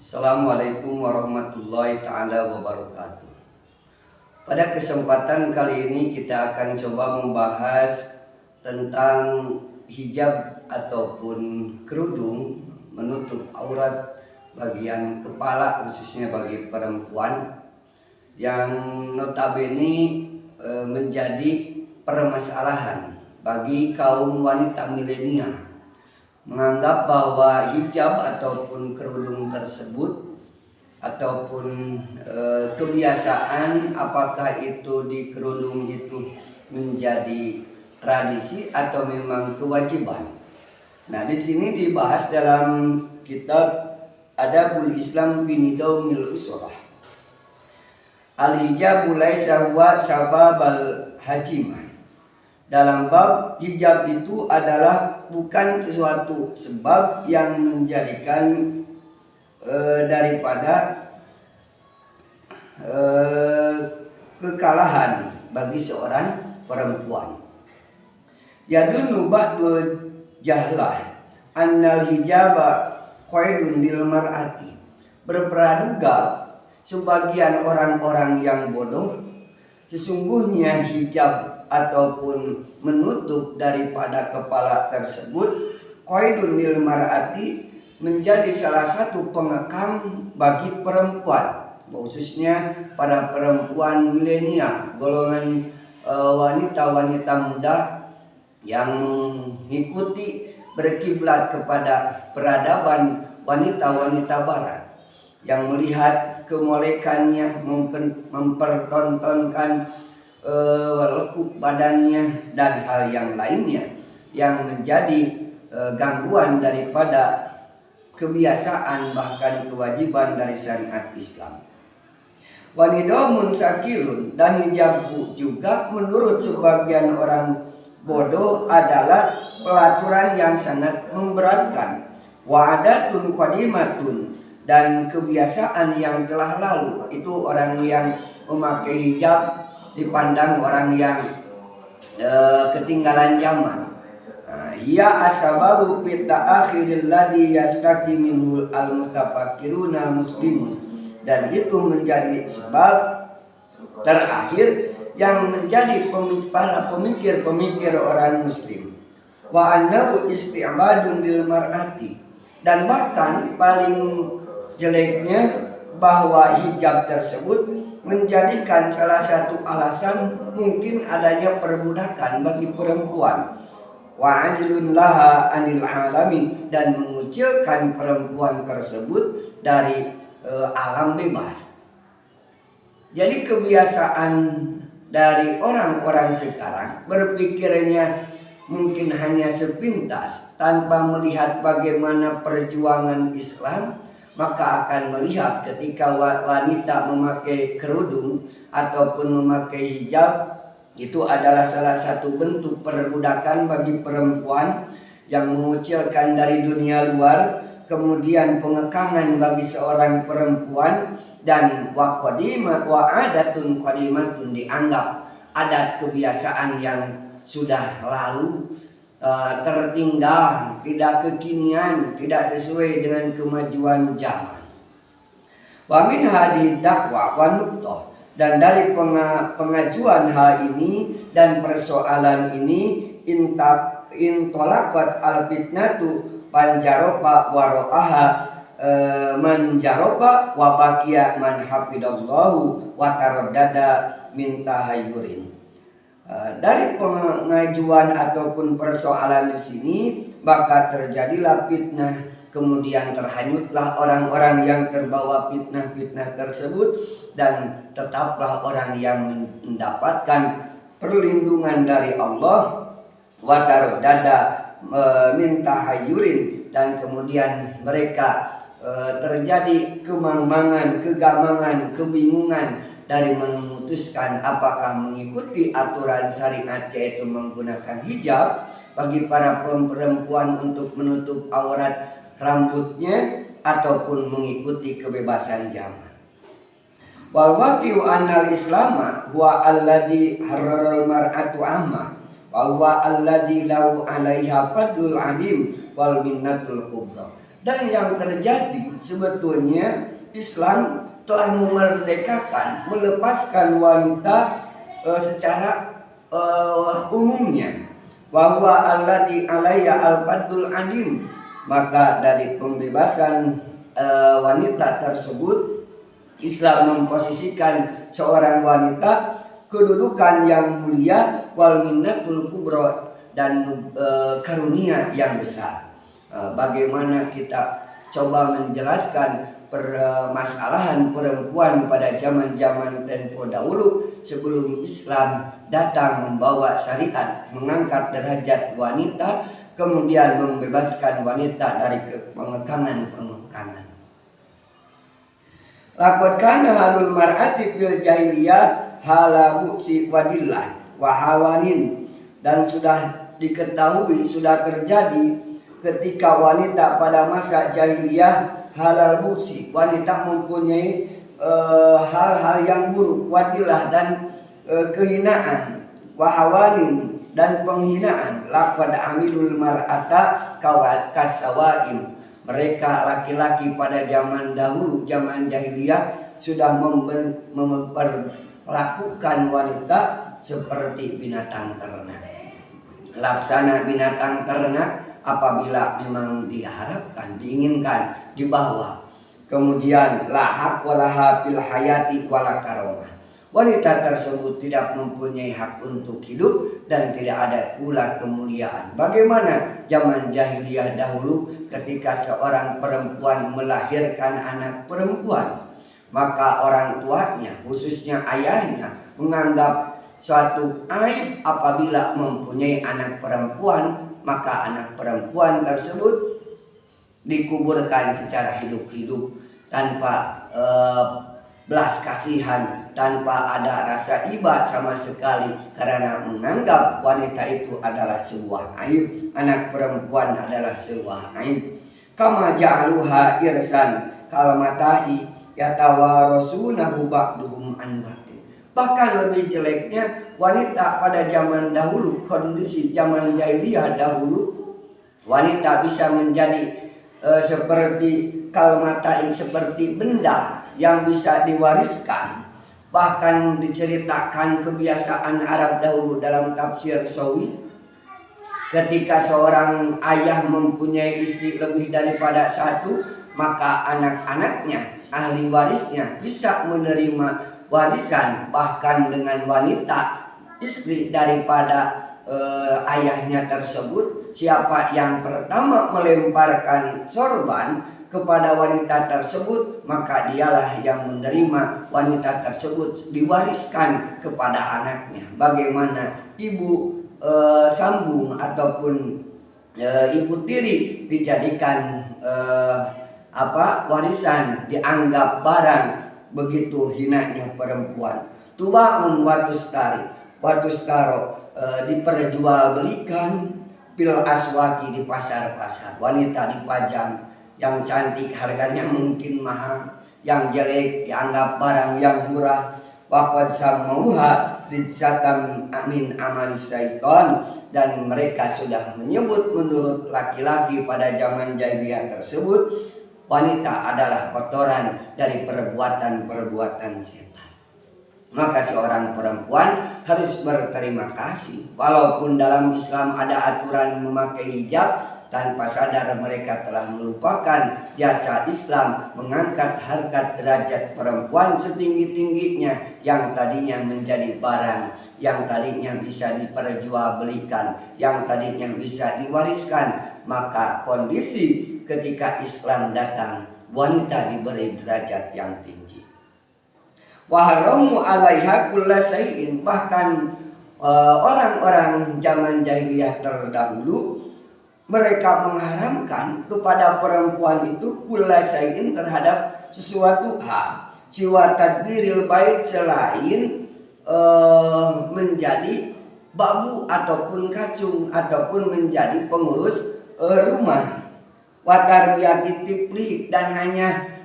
Assalamualaikum warahmatullahi ta'ala wabarakatuh. Pada kesempatan kali ini kita akan coba membahas tentang hijab ataupun kerudung menutup aurat bagian kepala khususnya bagi perempuan yang notabene menjadi permasalahan bagi kaum wanita milenial, menganggap bahwa hijab ataupun kerudung tersebut ataupun kebiasaan, apakah itu di kerudung itu menjadi tradisi atau memang kewajiban. Nah, di sini dibahas dalam kitab Adabul Islam fi Nidaumil Usrah. Al-hijabu laisa huwa sababal hajimah. Dalam bab hijab itu adalah bukan sesuatu sebab yang menjadikan daripada kekalahan bagi seorang perempuan. Yadunu ba'dul jahlah annal hijaba qaidun lil mar'ati. Berpraduga sebagian orang-orang yang bodoh sesungguhnya hijab ataupun menutup daripada kepala tersebut qaidun lil mar'ati menjadi salah satu pengekang bagi perempuan, khususnya para perempuan milenial, golongan wanita-wanita muda yang mengikuti berkiblat kepada peradaban wanita-wanita barat, yang melihat kemolekannya, mempertontonkan lekuk badannya dan hal yang lainnya yang menjadi gangguan daripada kebiasaan bahkan kewajiban dari syariat Islam. Wanidomun sakilun, dan hijab juga menurut sebagian orang bodoh adalah pelaturan yang sangat memberatkan. Wa adatun qadimatun, dan kebiasaan yang telah lalu. Itu orang yang memakai hijab dipandang orang yang ketinggalan zaman. Ya asababu fit ta'akhiril ladzi yastaqi minhul al-mutafakkiruna muslimun, dan itu menjadi sebab terakhir yang menjadi para pemikir-pemikir orang muslim. Wa annahu isti'badun lil mar'ati, dan bahkan paling jeleknya bahwa hijab tersebut menjadikan salah satu alasan mungkin adanya perbudakan bagi perempuan. Wa ajlun laha anil alami, dan mengucilkan perempuan tersebut dari alam bebas. Jadi kebiasaan dari orang-orang sekarang berpikirnya mungkin hanya sepintas tanpa melihat bagaimana perjuangan Islam, maka akan melihat ketika wanita memakai kerudung ataupun memakai hijab, itu adalah salah satu bentuk perbudakan bagi perempuan yang mengucilkan dari dunia luar, kemudian pengekangan bagi seorang perempuan, dan wa adatun qadimatun, dianggap adat kebiasaan yang sudah lalu, tertinggal, tidak kekinian, tidak sesuai dengan kemajuan zaman. Wa min hadhihi dakwah wa nuqtah, dan dari pengajuan hal ini dan persoalan ini, intolakot al fitnatu panjaroba waro'aha manjaroba wa baqiya man hafidallahu wa taraddada min tahayyurin. Dari pengajuan ataupun persoalan di sini, maka terjadilah fitnah, kemudian terhanyutlah orang-orang yang terbawa fitnah-fitnah tersebut, dan tetaplah orang yang mendapatkan perlindungan dari Allah, wa taraddada min tahayyurin, dan kemudian mereka terjadi kemangmangan, kegamangan, kebingungan dari memutuskan apakah mengikuti aturan syariat, yaitu menggunakan hijab bagi para perempuan untuk menutup aurat rambutnya, ataupun mengikuti kebebasan zaman. Wal waqi'u annal islama huwa alladhi harraral mar'atu amma wa huwa alladhi lahu 'alaiha fadlul 'adim wal minnatul kubra. Dan yang terjadi sebetulnya Islam telah memerdekakan, melepaskan wanita secara umumnya. Bahwa alladzi alayya al-fadlul adim, maka dari pembebasan wanita tersebut Islam memposisikan seorang wanita kedudukan yang mulia, wal minnatul kubra, dan karunia yang besar. Bagaimana kita coba menjelaskan permasalahan perempuan pada zaman-zaman tempo dahulu sebelum Islam datang membawa syariat, mengangkat derajat wanita, kemudian membebaskan wanita dari pengekangan-pengekangan. Laqad kana halul mar'ati fil jahiliyah hala buksi wadillah wa hawanin, dan sudah diketahui, sudah terjadi ketika wanita pada masa jahiliyah halal buksi, wanita mempunyai hal-hal yang buruk, wadilah, dan kehinaan, wahawanin, dan penghinaan. Laqad amilul mar'ata kasawaim, mereka laki-laki pada zaman dahulu, zaman jahiliyah, sudah memperlakukan wanita seperti binatang ternak. Laksana binatang ternak apabila memang diharapkan, diinginkan, dibawa. Kemudian lahak walaha fil hayati wala karomah, wanita tersebut tidak mempunyai hak untuk hidup dan tidak ada pula kemuliaan. Bagaimana zaman jahiliyah dahulu ketika seorang perempuan melahirkan anak perempuan, maka orang tuanya, khususnya ayahnya, menganggap suatu aib apabila mempunyai anak perempuan, maka anak perempuan tersebut dikuburkan secara hidup-hidup tanpa belas kasihan, tanpa ada rasa iba sama sekali, karena menganggap wanita itu adalah sebuah aib, anak perempuan adalah sebuah aib. Kama ja'aluha irsan kalmatahi yatawarasunahu ba'duhum an ba'din. Bahkan lebih jeleknya wanita pada zaman dahulu, kondisi zaman jahiliyah dahulu, wanita bisa menjadi seperti kalmatai, seperti benda yang bisa diwariskan. Bahkan diceritakan kebiasaan Arab dahulu dalam tafsir Sawi, ketika seorang ayah mempunyai istri lebih daripada satu, maka anak-anaknya, ahli warisnya, bisa menerima warisan bahkan dengan wanita istri daripada ayahnya tersebut. Siapa yang pertama melemparkan sorban kepada wanita tersebut, maka dialah yang menerima wanita tersebut diwariskan kepada anaknya. Bagaimana ibu sambung ataupun ibu tiri dijadikan warisan, dianggap barang, begitu hinanya perempuan. Tubaun watustaro, diperjualbelikan pil aswaki, di pasar-pasar. Wanita dipajang, yang cantik harganya mungkin mahal, yang jelek dianggap barang yang murah. Waqad samauha rijatan min amali syaitan, dan mereka sudah menyebut menurut laki-laki pada zaman jahiliyah tersebut, wanita adalah kotoran dari perbuatan-perbuatan setan. Maka seorang perempuan harus berterima kasih, walaupun dalam Islam ada aturan memakai hijab, tanpa sadar mereka telah melupakan jasa Islam mengangkat harkat derajat perempuan setinggi-tingginya, yang tadinya menjadi barang, yang tadinya bisa diperjualbelikan, yang tadinya bisa diwariskan. Maka kondisi ketika Islam datang, wanita diberi derajat yang tinggi. Waharamu alaiha kulla syai'in, bahkan orang-orang zaman jahiliyah terdahulu, mereka mengharamkan kepada perempuan itu kulla syai'in, terhadap sesuatu hal, siwa tadbiril bait, selain menjadi babu ataupun kacung ataupun menjadi pengurus rumah. Watarbiyati tifli, dan hanya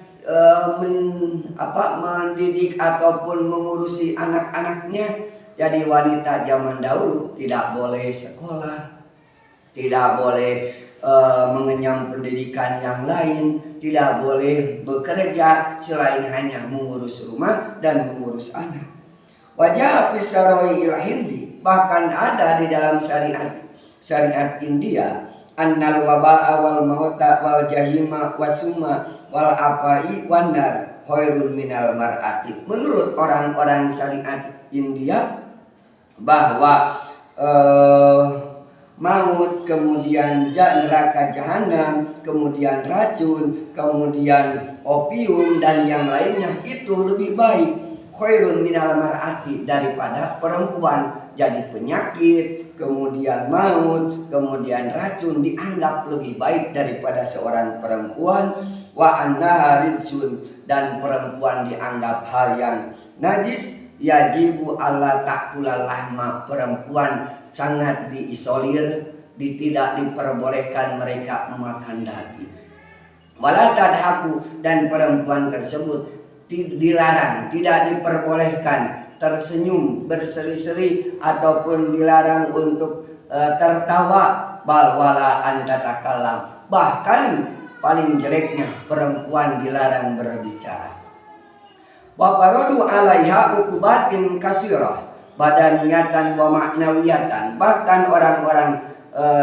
mendidik ataupun mengurusi anak-anaknya. Jadi wanita zaman dahulu tidak boleh sekolah, tidak boleh mengenyam pendidikan yang lain, tidak boleh bekerja selain hanya mengurus rumah dan mengurus anak. Wajah pisaroi hindi, bahkan ada di dalam syariat India, annal waba'a wal mauta wal jahima wasuma wal apai wanar khairun minal mar'ati. Menurut orang-orang syariat India bahwa maut, kemudian neraka jahanam, kemudian racun, kemudian opium dan yang lainnya itu lebih baik, khairun minal mar'ati, daripada perempuan. Jadi penyakit, kemudian maut, kemudian racun dianggap lebih baik daripada seorang perempuan. Wa annaha rizun, dan perempuan dianggap hal yang najis. Yajibu alla ta'kula lahma, perempuan sangat diisolir, tidak diperbolehkan mereka memakan daging. Wala tadhaku, dan perempuan tersebut dilarang, tidak diperbolehkan tersenyum, berseri-seri, ataupun dilarang untuk tertawa. Bal wala an tatakallam, bahkan paling jeleknya perempuan dilarang berbicara. Wa faradu 'alaiha uqubatin kasirah badaniyatan wa ma'nawiyatan, bahkan orang-orang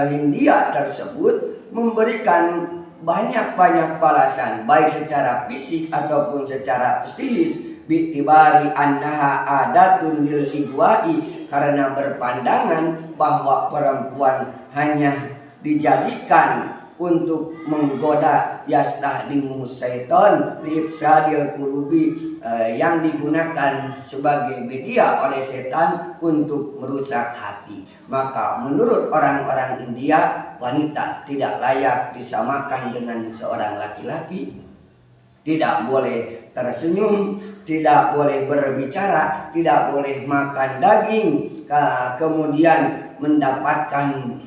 Hindia tersebut memberikan banyak-banyak balasan baik secara fisik ataupun secara psikis, bi'tibari annaha adatun lil igwa'i, karena berpandangan bahwa perempuan hanya dijadikan untuk menggoda, yastahdimu syaitan liibsadil qulubi, yang digunakan sebagai media oleh setan untuk merusak hati. Maka menurut orang-orang India, wanita tidak layak disamakan dengan seorang laki-laki. Tidak boleh tersenyum, tidak boleh berbicara, tidak boleh makan daging, kemudian mendapatkan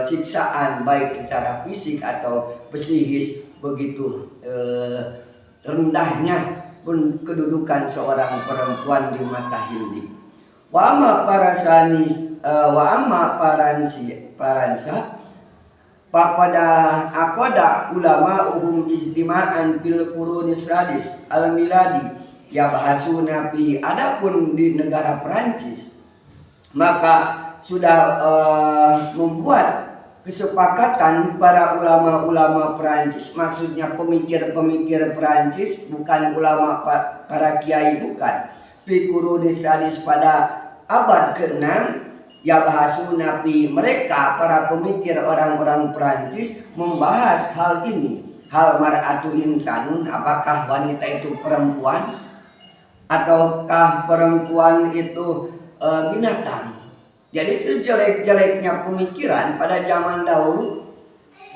siksaan baik secara fisik atau psikis. Begitu rendahnya pun kedudukan seorang perempuan di mata Hindi. Wa amma paransa faqada aqada ulama ijtima'an fil qurunis sadis al miladi yabhasuna fi. Adapun di negara Perancis, maka sudah membuat kesepakatan para ulama-ulama Perancis, maksudnya pemikir-pemikir Perancis, bukan ulama para kiai, bukan. Fi qurunis sadis, pada abad ke-6, yabhasuna fi, mereka para pemikir orang-orang Perancis membahas hal ini. Hal mar'atu insanun, apakah wanita itu perempuan ataukah perempuan itu binatang. Jadi sejelek-jeleknya pemikiran pada zaman dahulu,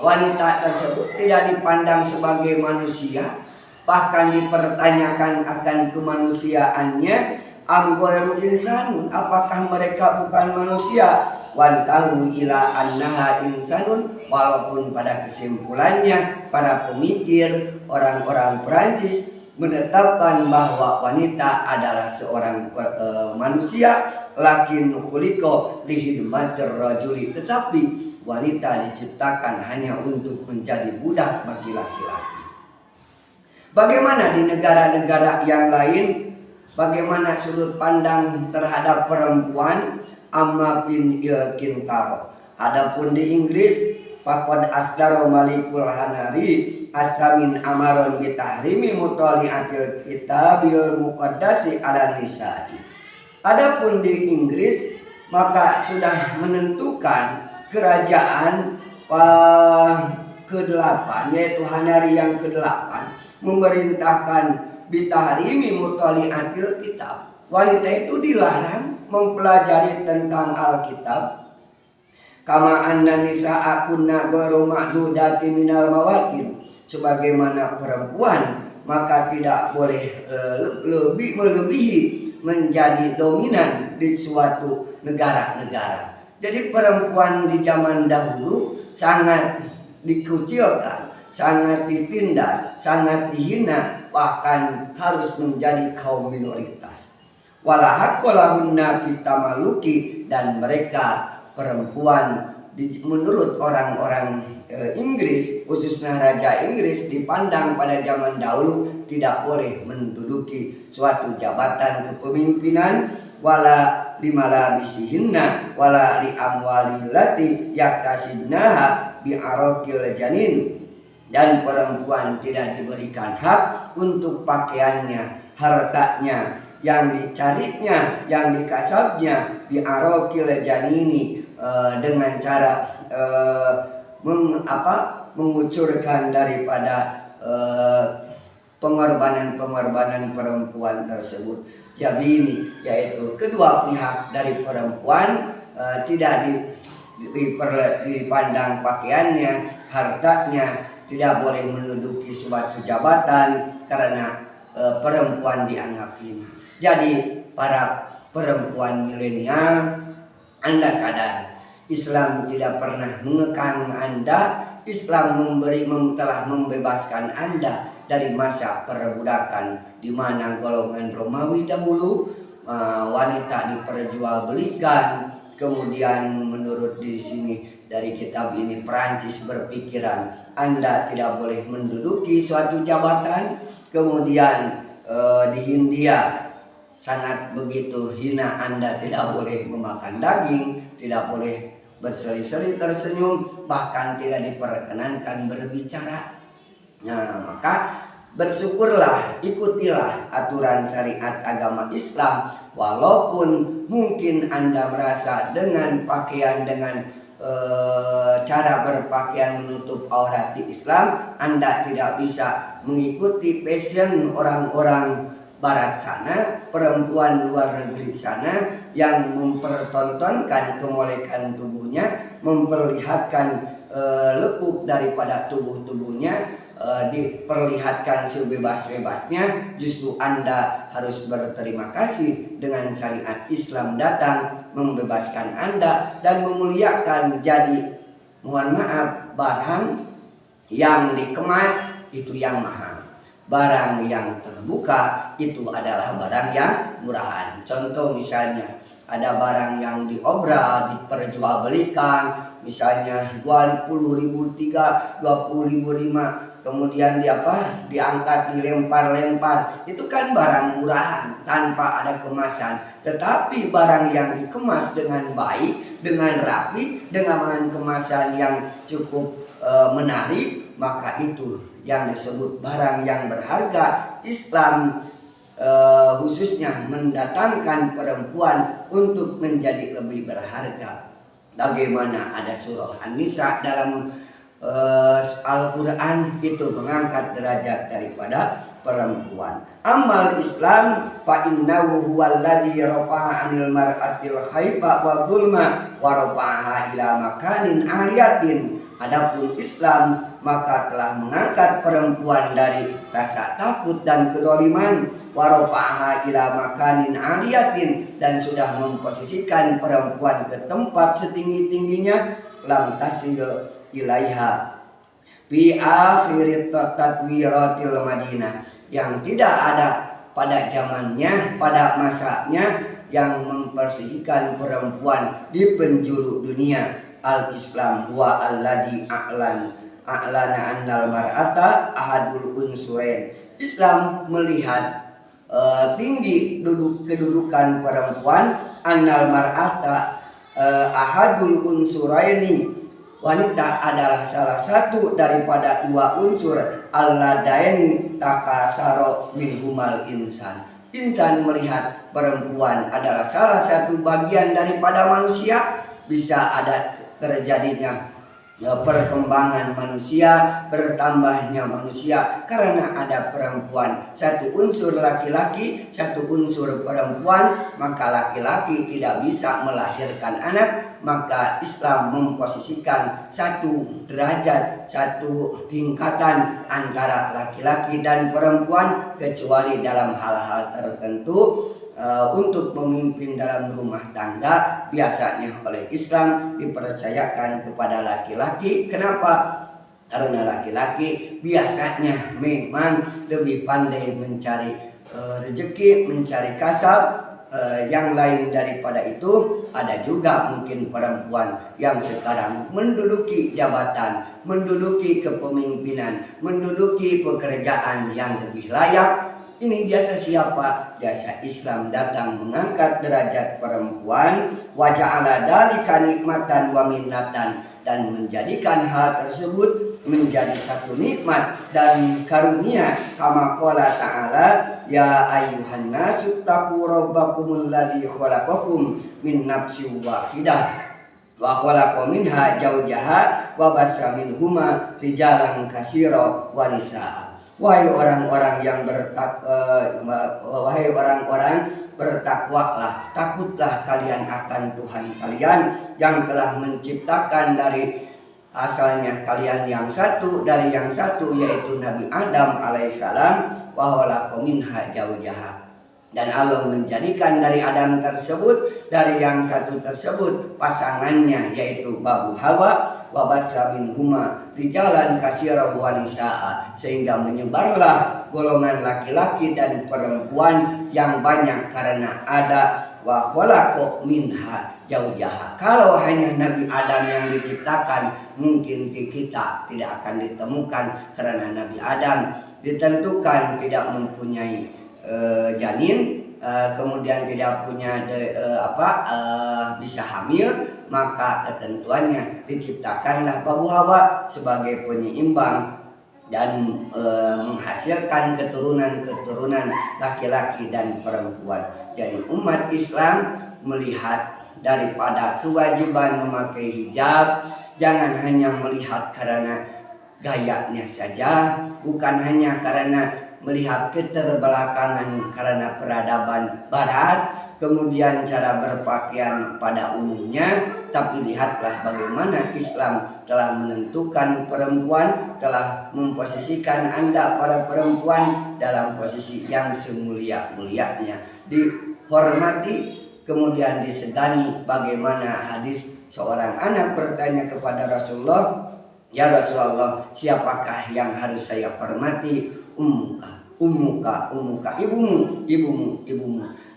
wanita tersebut tidak dipandang sebagai manusia, bahkan dipertanyakan akan kemanusiaannya. Amgoiru insanun, apakah mereka bukan manusia? Wantahu ila annaha insanun, walaupun pada kesimpulannya para pemikir orang-orang Perancis menetapkan bahwa wanita adalah seorang manusia, lakin khuliqa lihidmatir rajuli, tetapi wanita diciptakan hanya untuk menjadi budak bagi laki-laki. Bagaimana di negara-negara yang lain? Bagaimana sudut pandang terhadap perempuan? Amma bin Ilkintaro. Adapun di Inggris, faqad asdaro malikul hanari asamin amaron bitahrimi mutali'atil kitabil muqaddasi ala nisa'i. Adapun di Inggris, maka sudah menentukan kerajaan ke-8, yaitu Hanari yang ke-8, memerintahkan bitahrimi mutali'atil kitab. Wanita itu dilarang mempelajari tentang Alkitab. Kama anna nisa'a kunna ghairu ma'dudati minal mawatin, sebagaimana perempuan maka tidak boleh melebihi menjadi dominan di suatu negara-negara. Jadi perempuan di zaman dahulu sangat dikucilkan, sangat ditindas, sangat dihina, bahkan harus menjadi kaum minoritas. Walahakkolahunna pitamaluki, dan mereka perempuan menurut orang-orang Inggris, khususnya Raja Inggris, dipandang pada zaman dahulu tidak boleh menduduki suatu jabatan kepemimpinan, wala limalabisihinna wala li amwalillati yaktasibnaha bi'araqil janin, dan perempuan tidak diberikan hak untuk pakaiannya, hartanya yang dicarinya, yang dikasabnya bi'araqil janini, dengan cara mengucurkan daripada pengorbanan perempuan tersebut. Jadi ini yaitu kedua pihak dari perempuan tidak dipandang pakaiannya, hartanya, tidak boleh menduduki suatu jabatan karena perempuan dianggap hina. Jadi para perempuan milenial, Anda sadar Islam tidak pernah mengekang Anda. Islam telah membebaskan Anda dari masa perbudakan, di mana golongan Romawi dahulu wanita diperjualbelikan. Kemudian menurut di sini dari kitab ini, Perancis berpikiran Anda tidak boleh menduduki suatu jabatan. Kemudian di Hindia sangat begitu hina, Anda tidak boleh memakan daging, tidak boleh berseri-seri tersenyum, bahkan tidak diperkenankan berbicara. Nah, maka bersyukurlah, ikutilah aturan syariat agama Islam, walaupun mungkin Anda merasa dengan pakaian, dengan cara berpakaian menutup aurat di Islam, Anda tidak bisa mengikuti fashion orang-orang barat sana, perempuan luar negeri sana yang mempertontonkan kemolekan tubuhnya, memperlihatkan lekuk daripada tubuhnya, diperlihatkan sebebas-bebasnya. Justru Anda harus berterima kasih dengan syariat Islam datang membebaskan Anda dan memuliakan. Jadi mohon maaf, barang yang dikemas itu yang mahal, barang yang terbuka itu adalah barang yang murahan. Contoh misalnya ada barang yang diobral, diperjualbelikan, misalnya 20.000 3, 20.000 5, kemudian diangkat, dilempar-lempar, itu kan barang murahan tanpa ada kemasan. Tetapi barang yang dikemas dengan baik, dengan rapi, dengan kemasan yang cukup menarik, maka itu yang disebut barang yang berharga. Islam khususnya mendatangkan perempuan untuk menjadi lebih berharga. Bagaimana ada surah An-Nisa dalam Al-Quran itu mengangkat derajat daripada perempuan. Amal Islam fa innahu huwallazi rafa'a 'anil mar'atil khaifa wa dhulma wa rafa'aha ila makanin 'aliyatin. Adapun Islam maka telah mengangkat perempuan dari rasa takut dan kedoliman, wa rafa'aha ila makanin 'aliyatin, dan sudah memposisikan perempuan ke tempat setinggi-tingginya, lam tasil ilaiha fi akhirit tatwiratil Madinah, yang tidak ada pada zamannya, pada masanya yang memposisikan perempuan di penjuru dunia. Al-Islam huwa alladhi a'lana annal mar'ata ahadul unsurain. Islam melihat tinggi kedudukan perempuan, annal mar'ata ahadul unsuraini, wanita adalah salah satu daripada dua unsur alladaini takasaro minhumal insan. Insan melihat perempuan adalah salah satu bagian daripada manusia. Bisa ada terjadinya perkembangan manusia, bertambahnya manusia karena ada perempuan. Satu unsur laki-laki, satu unsur perempuan, maka laki-laki tidak bisa melahirkan anak. Maka Islam memposisikan satu derajat, satu tingkatan antara laki-laki dan perempuan, kecuali dalam hal-hal tertentu. Untuk memimpin dalam rumah tangga biasanya oleh Islam dipercayakan kepada laki-laki. Kenapa? Karena laki-laki biasanya memang lebih pandai mencari rezeki, mencari kasab. Yang lain daripada itu, ada juga mungkin perempuan yang sekarang menduduki jabatan, menduduki kepemimpinan, menduduki pekerjaan yang lebih layak. Ini jasa siapa? Jasa Islam datang mengangkat derajat perempuan, wa ja'ala dzalika nikmatan wa minnatan, dan menjadikan hal tersebut menjadi satu nikmat dan karunia. Kama qala ta'ala, ya ayyuhan nasu taqu rabbakumul ladzi khalaqakum min nafsin wahidah wa khalaqa minha zawjaha wa bassa minhuma rijalan katsira wa nisaa. Wahai orang-orang yang bertakwalah, takutlah kalian akan Tuhan kalian yang telah menciptakan dari asalnya kalian yang satu, dari yang satu yaitu Nabi Adam alaihissalam, wa khalaqa minha zawjaha, dan Allah menjadikan dari Adam tersebut, dari yang satu tersebut, pasangannya yaitu Babu Hawa, wa batsa minhuma rijalan katsira wa nisaa, sehingga menyebarlah golongan laki-laki dan perempuan yang banyak karena ada wa khalaqa minha zawjaha. Kalau hanya Nabi Adam yang diciptakan, mungkin kita tidak akan ditemukan, karena Nabi Adam ditentukan tidak mempunyai janin, kemudian tidak punya bisa hamil, maka ketentuannya diciptakanlah Babu Hawa sebagai penyeimbang dan menghasilkan keturunan laki-laki dan perempuan. Jadi umat Islam melihat daripada kewajiban memakai hijab, jangan hanya melihat karena gayanya saja, bukan hanya karena melihat keterbelakangan karena peradaban barat, kemudian cara berpakaian pada umumnya, tapi lihatlah bagaimana Islam telah menentukan perempuan, telah memposisikan Anda para perempuan dalam posisi yang semulia-mulianya, dihormati, kemudian disegani. Bagaimana hadis seorang anak bertanya kepada Rasulullah, ya Rasulullah, siapakah yang harus saya hormati? Ummuka, ibumu.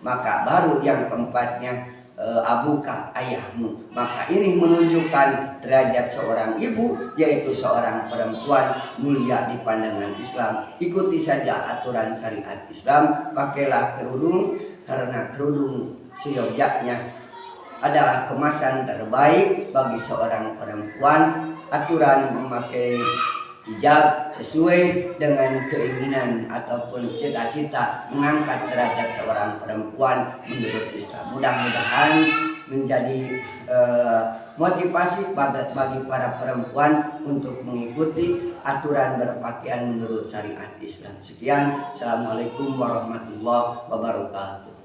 Maka baru yang keempatnya abuka, ayahmu. Maka ini menunjukkan derajat seorang ibu, yaitu seorang perempuan mulia di pandangan Islam. Ikuti saja aturan syariat Islam, pakailah kerudung, karena kerudung seyogyanya adalah kemasan terbaik bagi seorang perempuan. Aturan memakai hijab sesuai dengan keinginan ataupun cita-cita mengangkat derajat seorang perempuan menurut Islam. Mudah-mudahan menjadi motivasi bagi para perempuan untuk mengikuti aturan berpakaian menurut syariat Islam. Sekian, assalamualaikum warahmatullahi wabarakatuh.